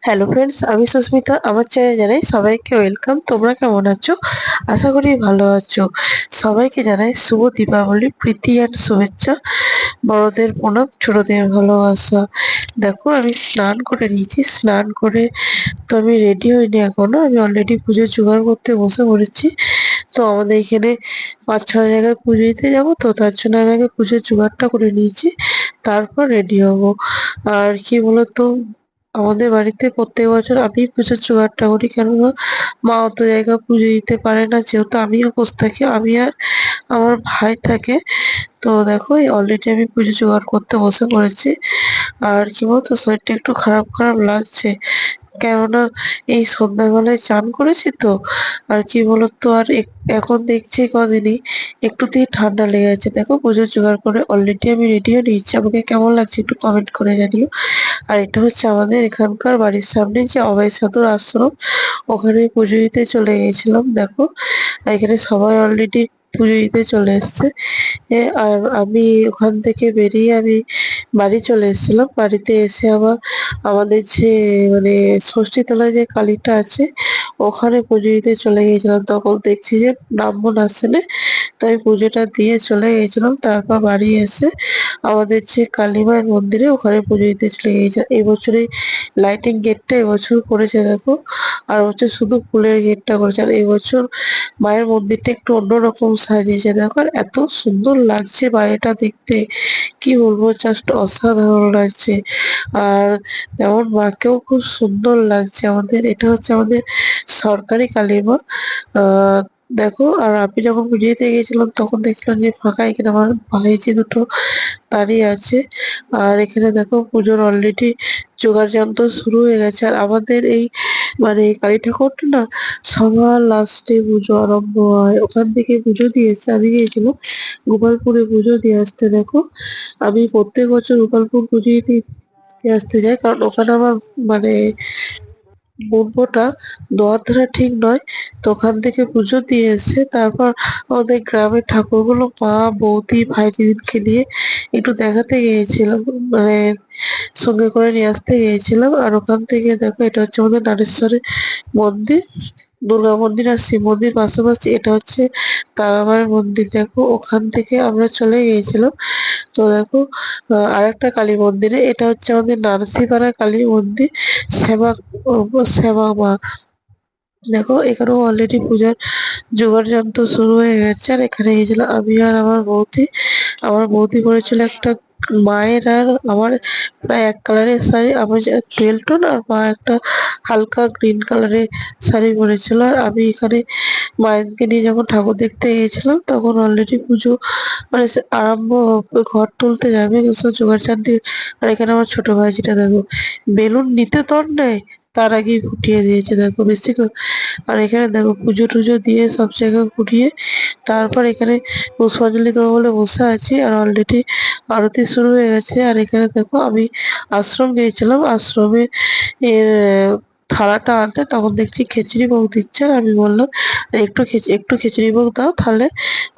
Hello friends, আমি সুস্মিতা। আমার চ্যানেলে জানাই সবাইকে ওয়েলকাম। তোমরা কেমন আছো? আশা করি ভালো আছো। সবাইকে জানাই শুভ দীপাবলি, প্রীতি অ্যান্ড শুভেচ্ছা। বড়দের প্রণাম, ছোটদের ভালোবাসা। দেখো, আমি স্নান করে নিয়েছি। স্নান করে তো আমি রেডি হইনি এখনো। আমি অলরেডি পুজোর জোগাড় করতে বসে পড়েছি। তো আমাদের এখানে ৫-৬ জায়গায় পুজো দিতে যাবো, তো তার জন্য আমি আগে পুজোর জোগাড়টা করে নিয়েছি, তারপর রেডি হব। আর কি বলতো, আমাদের বাড়িতে প্রত্যেক বছর আমি পুজোর জোগাড়টা করি, কেননা মা অত জায়গা পুজো দিতে পারে না, যেহেতু আমিও উপোস থাকি, আমি আর আমার ভাই থাকে। তো দেখো, অলরেডি আমি পুজো জোগাড় করতে বসে পড়েছি। আর কি বলতো, শরীরটা একটু খারাপ খারাপ লাগছে, কেননা এই সন্ধ্যাবেলায় চান করেছি তো। আর কি বলতো, আর এখন দেখছি কদিনই একটুতেই ঠান্ডা লেগে যাচ্ছে। দেখো, পুজোর জোগাড় করে অলরেডি আমি রেডিও নিচ্ছি। আমাকে কেমন লাগছে একটু কমেন্ট করে জানিও। আর এটা হচ্ছে আমাদের এখানকার বাড়ির সামনে যে অভয় সাধুর আশ্রম, ওখানে পুজো দিতে চলে গেছিলাম। দেখো, আর এখানে সবাই অলরেডি পুজো দিতে চলে এসছে। আর আমি ওখান থেকে বেরিয়ে আমি বাড়ি চলে এসেছিলাম। বাড়িতে এসে আবার আমাদের যে মানে ষষ্ঠীতলায় যে কালীটা আছে, ওখানে পুজো দিতে চলে গিয়েছিলাম। তখন দেখছি যে ব্রাহ্মণ আসেনি, তাই পুজোটা দিয়ে চলে গেছিলাম। তারপর বাড়ি এসে আমাদের যে কালীমার মন্দিরে, ওখানে পুজো দিতে চলে গিয়েছিলাম। এবছর এই লাইটিং গেটটা এবছর করেছে দেখো। আর হচ্ছে শুধু ফুলের গেটটা করেছে। আর এবছর মায়ের মন্দিরটা একটু অন্যরকম সাজিয়েছে দেখো। আর এত সুন্দর লাগছে বাইরেটা দেখতে, কি বলবো, জাস্ট অসাধারণ লাগছে। আর তেমন মাকেও খুব সুন্দর লাগছে। আমাদের এটা হচ্ছে আমাদের সরকারি কালীমা। আহ দেখো, আর আমি যখন পুজো দিতে গেছিলাম তখন দেখলাম যে ফাঁকা, এখানে আমার ভাইঝি দুটো দাঁড়িয়ে আছে। আর এখানে দেখো, পুজোর অলরেডি জোগাড় যন্ত্র শুরু হয়ে গেছে। আর আমাদের এই মানে কালী ঠাকুরটা না সবার লাস্টে পুজো আরম্ভ হয়। ওখান থেকে পুজো দিয়ে এসে আমি গিয়েছিলাম গোপালপুরে পুজো দিয়ে আসতে। দেখো, আমি প্রত্যেক বছর গোপালপুর পুজো দিতে আসতে যাই, কারণ ওখানে আমার মানে বলবোটা দোয়ার ধরা ঠিক নয়। তো ওখান থেকে পুজো দিয়ে এসে তারপর আমাদের গ্রামের ঠাকুরগুলো মা, বৌদি, ভাইজিদেরকে নিয়ে একটু দেখাতে গিয়েছিলাম, মানে সঙ্গে করে নিয়ে আসতে গিয়েছিলাম। আর ওখান থেকে দেখো, এটা হচ্ছে আমাদের নারেশ্বরের মন্দির, দুর্গা মন্দির আর শিব মন্দির পাশাপাশি। এটা হচ্ছে তারামায়ের মন্দির। দেখো, ওখান থেকে আমরা চলে গিয়েছিলাম। তো দেখো, আরেকটা কালী মন্দিরে, এটা হচ্ছে আমাদের নারসিপাড়া কালী মন্দির, শ্যামা শ্যামা মা। দেখো, এখানেও অলরেডি পূজার জোগাড় যন্ত্র শুরু হয়ে গেছে। আর এখানে গেছিলাম আমি আর আমার বৌদি। আমার বৌদি পরেছিল একটা মায়ের আর আমার প্রায় এক কালারের শাড়ি। আমার যে টুয়েল টোন, আর মা একটা হালকা গ্রিন কালারের শাড়ি পরেছিল। আর আমি এখানে মায়েরকে নিয়ে যখন ঠাকুর দেখতে গিয়েছিলাম, তখন অলরেডি পুজো মানে আরম্ভ হবে, ঘর তুলতে যাবে, সব জোগাড় জান্তি। আর এখানে আমার ছোট ভাইজিটা দেখো, বেলুন নিতে তর নেয়, তার আগেই ফুটিয়ে দিয়েছে দেখো, বেশি আর এখানে দেখো পুজো টুজো দিয়ে সব জায়গায় ঘুরিয়ে তারপর এখানে পুষ্পাঞ্জলি দেবো বলে বসে আছি। আর অলরেডি আরতি শুরু হয়ে গেছে। আর এখানে দেখো, আমি আশ্রম গিয়েছিলাম, আশ্রমে এর থালাটা আনতে, তখন দেখছি খিচুড়ি ভোগ দিচ্ছে। আর আমি বললাম, একটু খিচুড়ি ভোগ দাও, তাহলে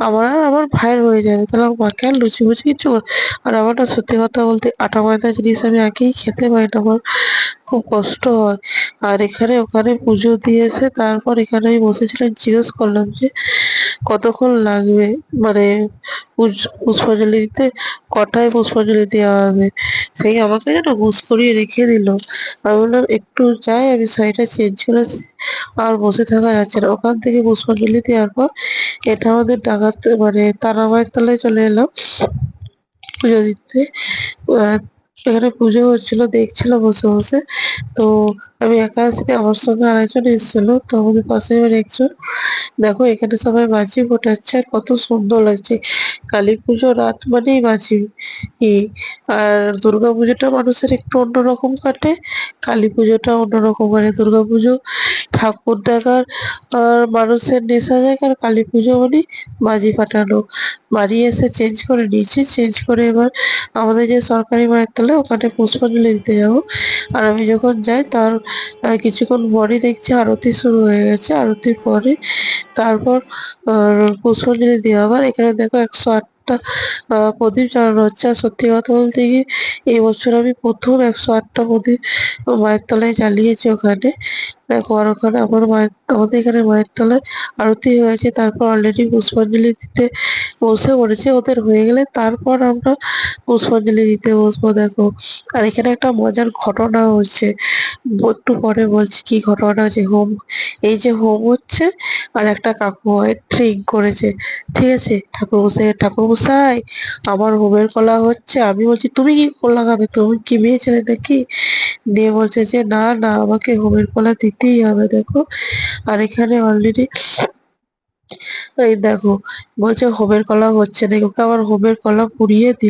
আমার আর আমার ভাইয়ের হয়ে যাবে, তাহলে আমার মাকে আর লুচি ফুচি কিছু আর আমার না, সত্যি কথা বলতে, আটা ময়দা জিনিস আমি একেই খেতে পারি না, আমার খুব কষ্ট হয়। আর এখানে ওখানে পুজো দিয়ে এসে তারপর এখানে আমি বসেছিলাম, জিজ্ঞেস করলাম যে কতক্ষণ লাগবে, মানে পুষ্পাঞ্জলি দিতে, কটায় পুষ্পাঞ্জলি দেওয়া হবে। সেই আমাকে যেন হুঁশ করিয়ে রেখে দিল। আমি বললাম একটু যাই, আমি শাড়িটা চেঞ্জ করে আসি। আর বসে থাকা যাচ্ছে না। ওখান থেকে পুষ্পাঞ্জলি দেওয়ার পর এটা আমাদের ডাকাত মানে তারামায়ের তলায় চলে এলাম পুজো দিতে। আহ, এখানে পুজো হচ্ছিল, দেখছিল বসে বসে। তো আমি একা আসিনি, আমার সঙ্গে আরেকজন এসেছিল, তো আমাদের পাশে এবার একজন। দেখো, এখানে সবাই মাঝি ফোটাচ্ছে, আর কত সুন্দর লাগছে। কালী পুজো রাত মানেই মাঝি। আর দুর্গা পুজোটা মানুষের একটু অন্যরকম কাটে, কালী পুজোটা অন্যরকম কাটে। দুর্গা পুজো ঠাকুর দেখার আর মানুষের নেশা যায়, আর কালী পুজো মানে বাজি ফাটানো। বাড়ি এসে চেঞ্জ করে নিয়েছি, চেঞ্জ করে এবার আমাদের যে সরকারি মায়ের তলায়, ওখানে পুষ্পাঞ্জলি দিতে যাবো। আর আমি যখন যাই তার কিছুক্ষণ পরই দেখছি আরতি শুরু হয়ে গেছে। আরতির পরে তারপর পুষ্পাঞ্জলি দেওয়া। আবার এখানে দেখো 108 108টা প্রদীপ জ্বালানো হচ্ছে। আর সত্যি কথা বলতে কি, এই বছর আমি প্রথম 108টা প্রদীপ মায়ের তলায় জ্বালিয়েছি ওখানে। দেখো, আর ওখানে আমাদের এখানে মায়ের তলায় আরতি হয়েছে, তারপর অলরেডি পুষ্পাঞ্জলি দিতে বসে পড়েছে। ওদের হয়ে গেলে তারপর আমরা পুষ্পাঞ্জলি দিতে বসবো। দেখো, আর এখানে একটা মজার ঘটনা হচ্ছে, একটু পরে বলছি কি ঘটনা হচ্ছে। এই যে হোম হচ্ছে, আর একটা কাকু হয় ড্রিঙ্ক করেছে, ঠিক আছে। ঠাকুর মশাই আমার হোমের কলা হচ্ছে। আমি বলছি তুমি কি কলা খাবে, তুমি কি মেয়ে ছেলে নাকি? দিয়ে বলছে যে না না, আমাকে হোমের কলা দিতেই হবে। দেখো, আর এখানে অলরেডি এই দেখো, বলছে হোমের কলা হচ্ছে না, ওকে আবার হোমের কলা পুড়িয়ে দিল।